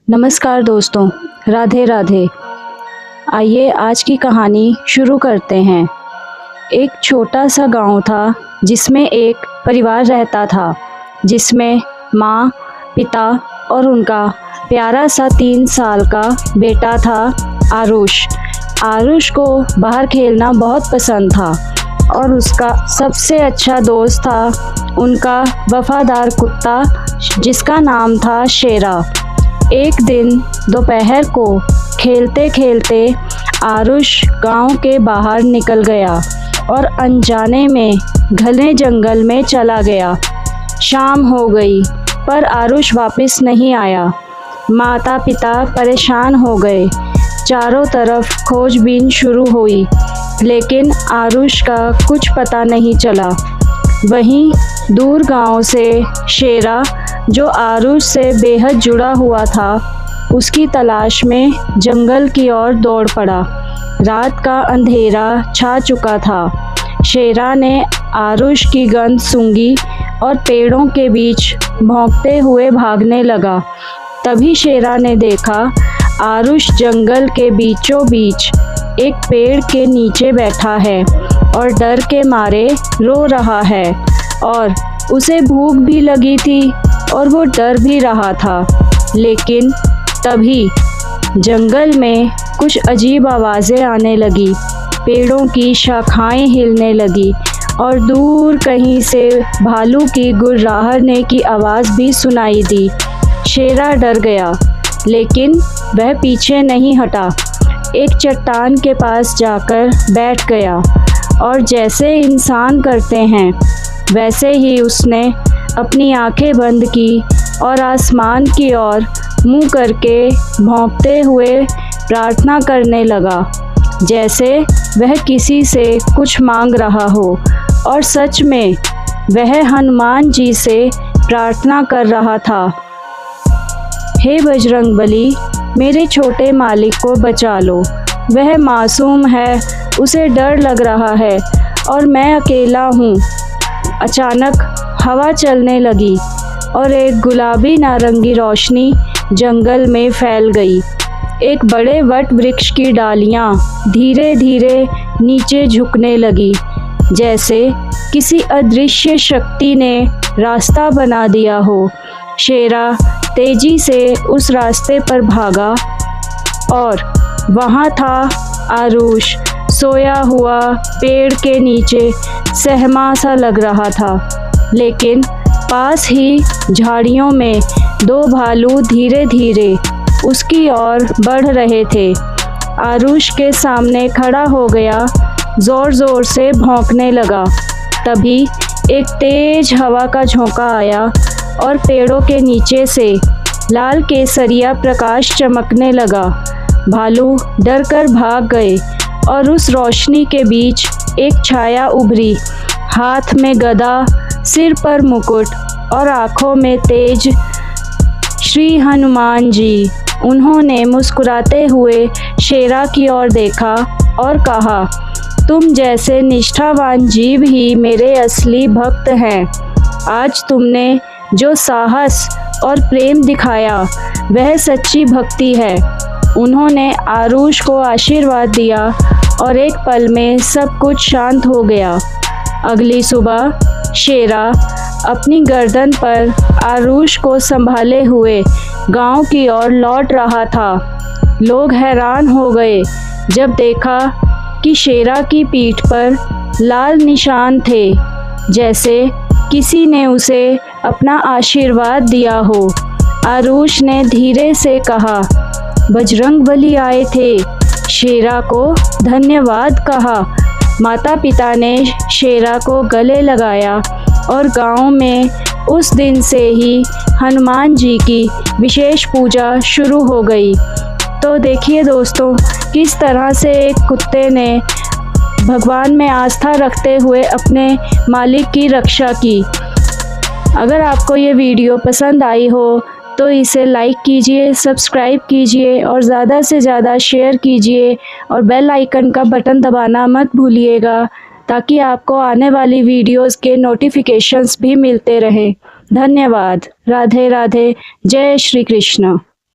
नमस्कार दोस्तों, राधे राधे। आइए आज की कहानी शुरू करते हैं। एक छोटा सा गांव था जिसमें एक परिवार रहता था, जिसमें माँ, पिता और उनका प्यारा सा 3 साल का बेटा था आरुष। आरुष को बाहर खेलना बहुत पसंद था और उसका सबसे अच्छा दोस्त था उनका वफादार कुत्ता जिसका नाम था शेरा। एक दिन दोपहर को खेलते खेलते आरुष गांव के बाहर निकल गया और अनजाने में घने जंगल में चला गया। शाम हो गई पर आरुष वापस नहीं आया। माता पिता परेशान हो गए। चारों तरफ खोजबीन शुरू हुई, लेकिन आरुष का कुछ पता नहीं चला। वहीं दूर गांव से शेरा, जो आरुष से बेहद जुड़ा हुआ था, उसकी तलाश में जंगल की ओर दौड़ पड़ा। रात का अंधेरा छा चुका था। शेरा ने आरुष की गंध सूंघी और पेड़ों के बीच भौंकते हुए भागने लगा। तभी शेरा ने देखा आरुष जंगल के बीचों बीच एक पेड़ के नीचे बैठा है और डर के मारे रो रहा है, और उसे भूख भी लगी थी और वो डर भी रहा था। लेकिन तभी जंगल में कुछ अजीब आवाज़ें आने लगी। पेड़ों की शाखाएं हिलने लगी और दूर कहीं से भालू की गुर्राहने की आवाज़ भी सुनाई दी। शेरा डर गया, लेकिन वह पीछे नहीं हटा। एक चट्टान के पास जाकर बैठ गया और जैसे इंसान करते हैं वैसे ही उसने अपनी आंखें बंद की और आसमान की ओर मुंह करके भौंकते हुए प्रार्थना करने लगा, जैसे वह किसी से कुछ मांग रहा हो। और सच में वह हनुमान जी से प्रार्थना कर रहा था, हे बजरंगबली, मेरे छोटे मालिक को बचा लो। वह मासूम है, उसे डर लग रहा है और मैं अकेला हूँ। अचानक हवा चलने लगी और एक गुलाबी नारंगी रोशनी जंगल में फैल गई। एक बड़े वट वृक्ष की डालियाँ धीरे धीरे नीचे झुकने लगी, जैसे किसी अदृश्य शक्ति ने रास्ता बना दिया हो। शेरा तेजी से उस रास्ते पर भागा और वहाँ था आरुष, सोया हुआ पेड़ के नीचे सहमा सा लग रहा था। लेकिन पास ही झाड़ियों में 2 भालू धीरे धीरे उसकी ओर बढ़ रहे थे। आरुष के सामने खड़ा हो गया, ज़ोर ज़ोर से भौंकने लगा। तभी एक तेज हवा का झोंका आया और पेड़ों के नीचे से लाल केसरिया प्रकाश चमकने लगा। भालू डरकर भाग गए और उस रोशनी के बीच एक छाया उभरी, हाथ में गदा, सिर पर मुकुट और आँखों में तेज। श्री हनुमान जी। उन्होंने मुस्कुराते हुए शेरा की ओर देखा और कहा, तुम जैसे निष्ठावान जीव ही मेरे असली भक्त हैं। आज तुमने जो साहस और प्रेम दिखाया वह सच्ची भक्ति है। उन्होंने आरुष को आशीर्वाद दिया और एक पल में सब कुछ शांत हो गया। अगली सुबह शेरा अपनी गर्दन पर आरुष को संभाले हुए गांव की ओर लौट रहा था। लोग हैरान हो गए जब देखा कि शेरा की पीठ पर लाल निशान थे, जैसे किसी ने उसे अपना आशीर्वाद दिया हो। आरुष ने धीरे से कहा, बजरंगबली आए थे। शेरा को धन्यवाद कहा। माता पिता ने शेरा को गले लगाया और गांव में उस दिन से ही हनुमान जी की विशेष पूजा शुरू हो गई। तो देखिए दोस्तों, किस तरह से एक कुत्ते ने भगवान में आस्था रखते हुए अपने मालिक की रक्षा की। अगर आपको ये वीडियो पसंद आई हो तो इसे लाइक कीजिए, सब्सक्राइब कीजिए और ज़्यादा से ज़्यादा शेयर कीजिए और बेल आइकन का बटन दबाना मत भूलिएगा, ताकि आपको आने वाली वीडियोस के नोटिफिकेशंस भी मिलते रहें। धन्यवाद। राधे राधे। जय श्री कृष्ण।